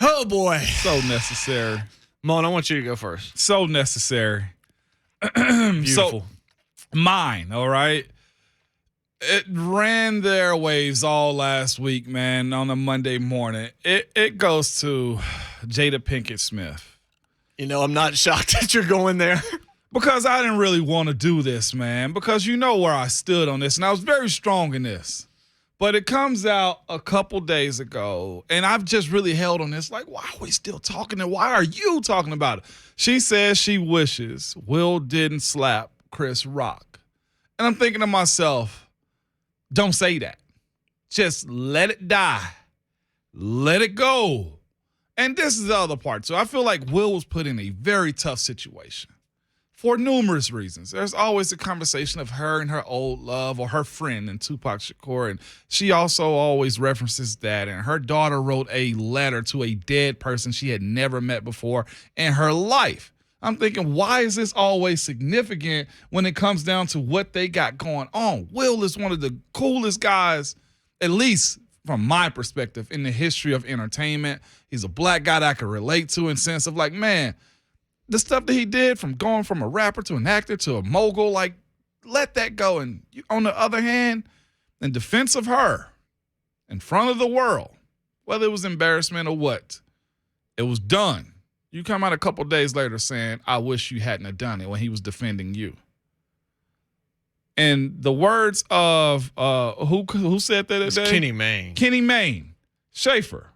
Oh, boy. So necessary. Mon, I want you to go first. So necessary. Beautiful. So, mine, all right? It ran the airwaves all last week, man, on a Monday morning. It goes to Jada Pinkett Smith. You know, I'm not shocked that you're going there. Because I didn't really want to do this, man, because you know where I stood on this, and I was very strong in this. But it comes out a couple days ago, and I've just really held on this, like, why are we still talking, and why are you talking about it? She says she wishes Will didn't slap Chris Rock. And I'm thinking to myself, don't say that. Just let it die. Let it go. And this is the other part. So I feel like Will was put in a very tough situation for numerous reasons. There's always a conversation of her and her old love or her friend and Tupac Shakur. And she also always references that. And her daughter wrote a letter to a dead person she had never met before in her life. I'm thinking, why is this always significant when it comes down to what they got going on? Will is one of the coolest guys, at least from my perspective, in the history of entertainment. He's a black guy that I can relate to in sense of like, man, the stuff that he did from going from a rapper to an actor to a mogul, like, let that go. And on the other hand, in defense of her, in front of the world, whether it was embarrassment or what, it was done. You come out a couple days later saying, I wish you hadn't have done it when he was defending you. And the words of who said that today? Kenny Mayne. Kenny Mayne. Shaffer.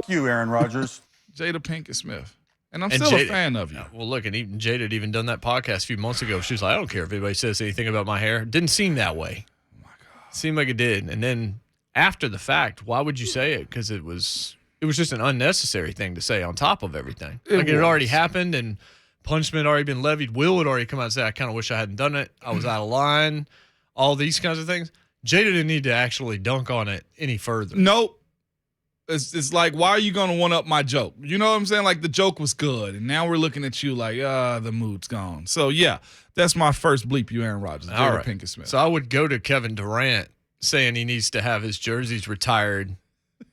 You, Aaron Rodgers. Jada Pinkett Smith. And I'm still a fan of you. Well, look, and even Jada had even done that podcast a few months ago. She was like, I don't care if anybody says anything about my hair. It didn't seem that way. Oh, my God. Seemed like it did. And then after the fact, why would you say it? Because it was just an unnecessary thing to say on top of everything. It had already happened and punishment had already been levied. Will had already come out and say, I kind of wish I hadn't done it. I was out of line. All these kinds of things. Jada didn't need to actually dunk on it any further. Nope. It's like, why are you going to one-up my joke? You know what I'm saying? Like, the joke was good, and now we're looking at you like, the mood's gone. So, yeah, that's my first bleep you, Aaron Rodgers. All right. Pinkett Smith. So I would go to Kevin Durant saying he needs to have his jerseys retired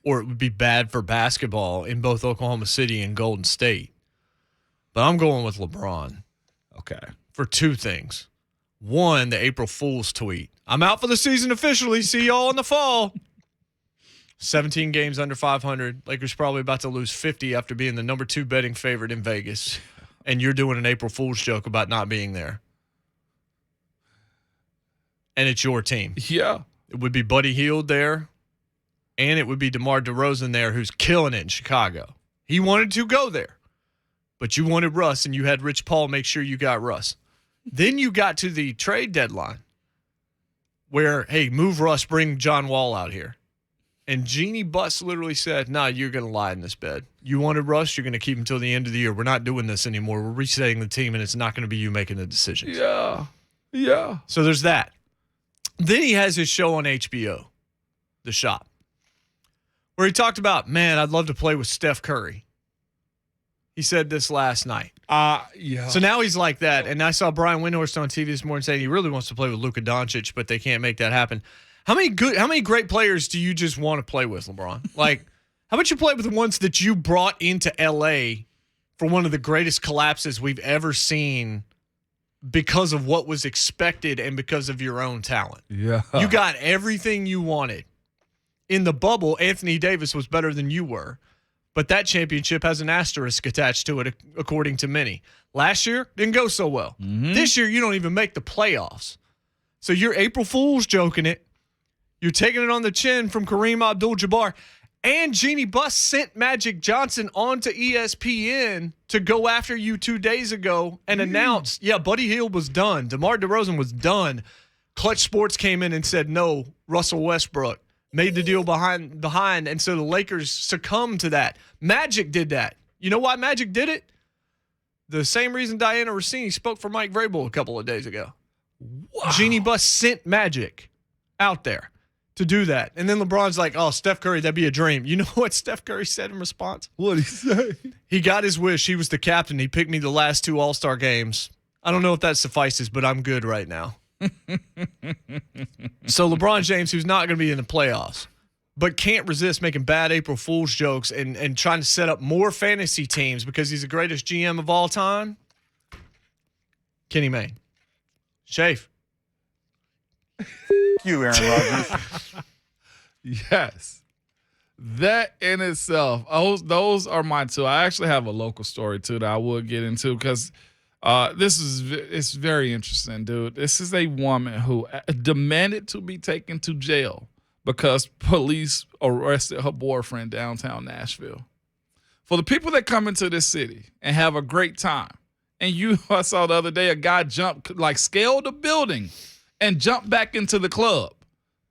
or it would be bad for basketball in both Oklahoma City and Golden State. But I'm going with LeBron. Okay. For two things. One, the April Fool's tweet. I'm out for the season officially. See y'all in the fall. 17 games under 500. Lakers probably about to lose 50 after being the number 2 betting favorite in Vegas. And you're doing an April Fool's joke about not being there. And it's your team. Yeah. It would be Buddy Hield there. And it would be DeMar DeRozan there, who's killing it in Chicago. He wanted to go there. But you wanted Russ, and you had Rich Paul make sure you got Russ. Then you got to the trade deadline where, hey, move Russ, bring John Wall out here. And Jeannie Buss literally said, nah, you're going to lie in this bed. You wanted Russ, you're going to keep him until the end of the year. We're not doing this anymore. We're resetting the team, and it's not going to be you making the decisions. Yeah. Yeah. So there's that. Then he has his show on HBO, The Shop, where he talked about, man, I'd love to play with Steph Curry. He said this last night. Yeah. So now he's like that. And I saw Brian Windhorst on TV this morning saying he really wants to play with Luka Doncic, but they can't make that happen. How many great players do you just want to play with, LeBron? Like, how about you play with the ones that you brought into LA for one of the greatest collapses we've ever seen because of what was expected and because of your own talent? Yeah. You got everything you wanted. In the bubble, Anthony Davis was better than you were. But that championship has an asterisk attached to it, according to many. Last year, didn't go so well. Mm-hmm. This year, you don't even make the playoffs. So you're April Fool's joking it. You're taking it on the chin from Kareem Abdul-Jabbar. And Jeannie Buss sent Magic Johnson onto ESPN to go after you 2 days ago and announce, Buddy Hield was done. DeMar DeRozan was done. Clutch Sports came in and said, no, Russell Westbrook. Made the deal behind, and so the Lakers succumbed to that. Magic did that. You know why Magic did it? The same reason Diana Rossini spoke for Mike Vrabel a couple of days ago. Wow. Jeannie Buss sent Magic out there to do that. And then LeBron's like, oh, Steph Curry, that'd be a dream. You know what Steph Curry said in response? What'd he say? He got his wish. He was the captain. He picked me the last 2 All-Star games. I don't know if that suffices, but I'm good right now. So LeBron James, who's not going to be in the playoffs, but can't resist making bad April Fool's jokes and trying to set up more fantasy teams because he's the greatest GM of all time? Kenny Mayne. Shafe. You, Aaron Rodgers. Yes. That in itself, those are my two. I actually have a local story, too, that I would get into because it's very interesting, dude. This is a woman who demanded to be taken to jail because police arrested her boyfriend downtown Nashville. For the people that come into this city and have a great time, and I saw the other day a guy scaled a building and jumped back into the club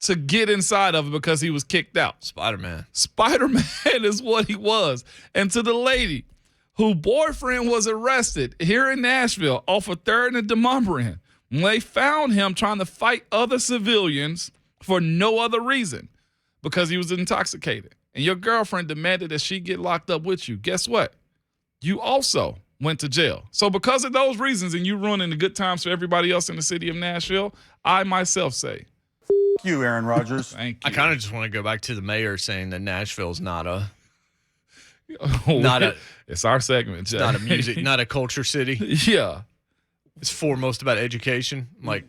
to get inside of it because he was kicked out. Spider-Man. Spider-Man is what he was. And to the lady whose boyfriend was arrested here in Nashville off of 3rd and Demumbrian, when they found him trying to fight other civilians for no other reason because he was intoxicated. And your girlfriend demanded that she get locked up with you. Guess what? You also went to jail. So because of those reasons and you ruining the good times for everybody else in the city of Nashville, I myself say, You, Aaron Rodgers. thank you. I kind of just want to go back to the mayor saying that Nashville's not a It's our segment, Jay. not a music, not a culture city. Yeah. It's foremost about education. Like,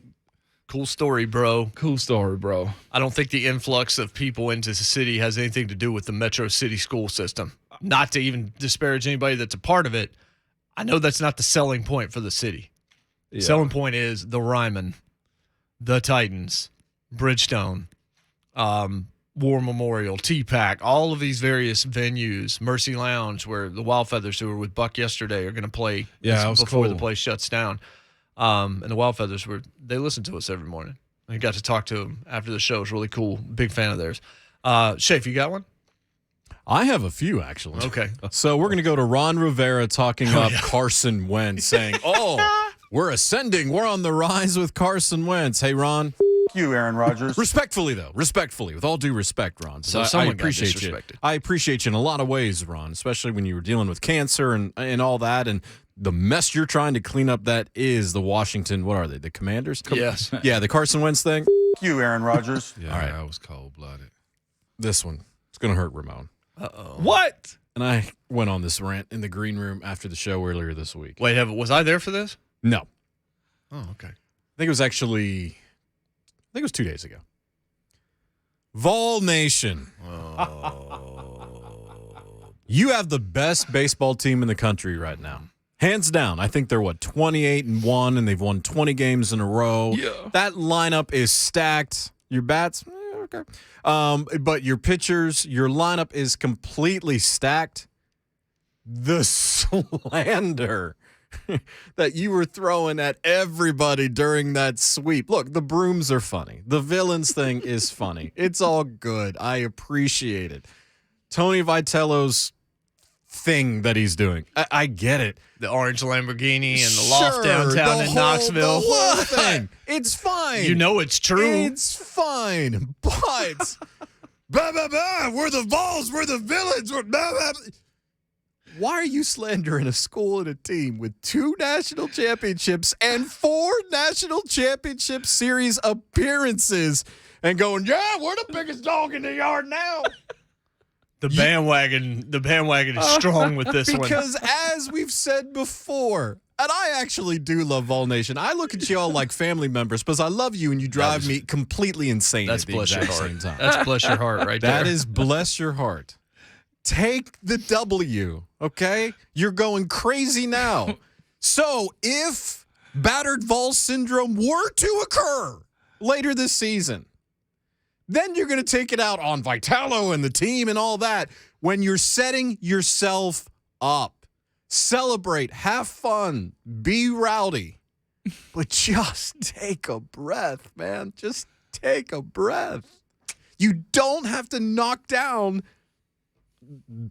cool story, bro. Cool story, bro. I don't think the influx of people into the city has anything to do with the Metro City school system. Not to even disparage anybody that's a part of it. I know that's not the selling point for the city. Yeah. Selling point is the Ryman, the Titans, Bridgestone, War Memorial, T-Pack, all of these various venues, Mercy Lounge, where the Wildfeathers, who were with Buck yesterday, are going to play before the place shuts down. And the Wildfeathers, they listen to us every morning. I got to talk to them after the show. It was really cool. Big fan of theirs. Shafe, you got one? I have a few, actually. Okay. So we're going to go to Ron Rivera talking up Carson Wentz, saying, we're ascending. We're on the rise with Carson Wentz. Hey, Ron. You, Aaron Rodgers. Respectfully, though. Respectfully. With all due respect, Ron. So I someone got appreciate you. disrespected. I appreciate you in a lot of ways, Ron, especially when you were dealing with cancer and all that, and the mess you're trying to clean up that is the Washington, what are they, the Commanders? Yes. Yeah, the Carson Wentz thing. You, Aaron Rodgers. Yeah, All right. that was cold-blooded. This one. It's going to hurt Ramon. Uh-oh. What? And I went on this rant in the green room after the show earlier this week. Wait, was I there for this? No. Oh, okay. I think it was 2 days ago. Vol Nation. You have the best baseball team in the country right now. Hands down. I think they're, 28-1, and they've won 20 games in a row. Yeah. That lineup is stacked. Your bats, okay. But your pitchers, your lineup is completely stacked. The slander that you were throwing at everybody during that sweep. Look, the brooms are funny. The villains thing is funny. It's all good. I appreciate it. Tony Vitello's thing that he's doing. I get it. The orange Lamborghini and the loft Sure, downtown the in whole- Knoxville. The whole thing. It's fine. You know it's true. It's fine. But blah, blah, blah, we're the Vols. We're the villains. We're blah, blah, blah. Why are you slandering a school and a team with 2 national championships and 4 national championship series appearances and going, yeah, we're the biggest dog in the yard now? The bandwagon is strong with this one. Because as we've said before, and I actually do love Vol Nation. I look at y'all like family members because I love you and you drive me completely insane That's at the bless your exact heart. same time. That's bless your heart right there. That is bless your heart. Take the W, okay? You're going crazy now. So if battered Vol syndrome were to occur later this season, then you're going to take it out on Vitello and the team and all that when you're setting yourself up. Celebrate, have fun, be rowdy, but just take a breath, man. Just take a breath. You don't have to knock down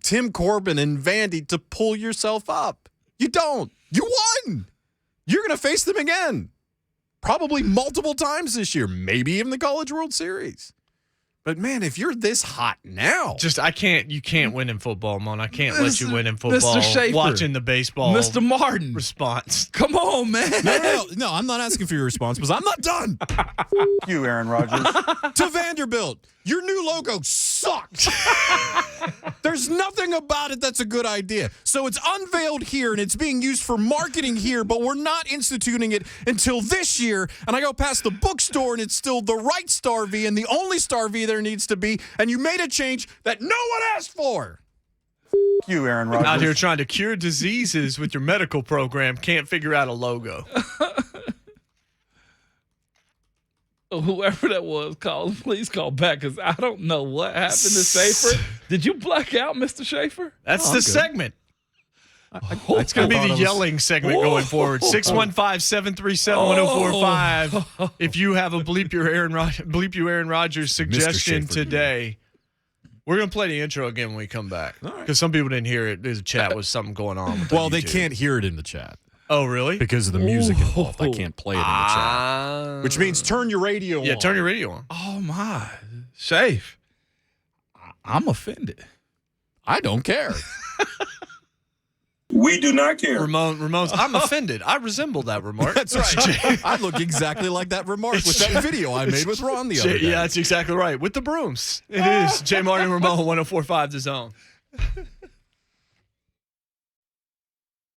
Tim Corbin and Vandy to pull yourself up. You don't. You won. You're going to face them again. Probably multiple times this year, maybe even the College World Series. But, man, if you're this hot now. You can't win in football, Mon. I can't let you win in football. Mr. Shaffer. Watching the baseball Mr. Martin. response. Come on, man. No, I'm not asking for your response because I'm not done. You, Aaron Rodgers. To Vanderbilt, your new logo sucks. There's nothing about it that's a good idea. So it's unveiled here and it's being used for marketing here, but we're not instituting it until this year. And I go past the bookstore and it's still the right Star V and the only Star V there needs to be. And you made a change that no one asked for. You, Aaron Out here Rodgers. trying to cure diseases with your medical program, can't figure out a logo. Whoever that was, please call back because I don't know what happened to Shaffer. Did you black out, Mr. Shaffer? That's I'm the good. segment. It's It's going to be the yelling segment going forward. 615-737-1045. If you have a Bleep You Aaron Rodgers suggestion Shaffer. today, we're going to play the intro again when we come back. Because some people didn't hear it. There's a chat with something going on. With Well, they YouTube. can't hear it in the chat Oh, really? because of the music involved. I can't play it in the chat. Which means turn your radio Yeah, on. turn your radio on. Oh, my. Shafe, I'm offended. I don't care. We do not care. Ramon's, I'm offended. I resemble that remark. That's right. I look exactly like that remark with that video I made with Ron the other day. Yeah, that's exactly right. With the brooms. It is. JMart and Ramon, 104.5 The Zone.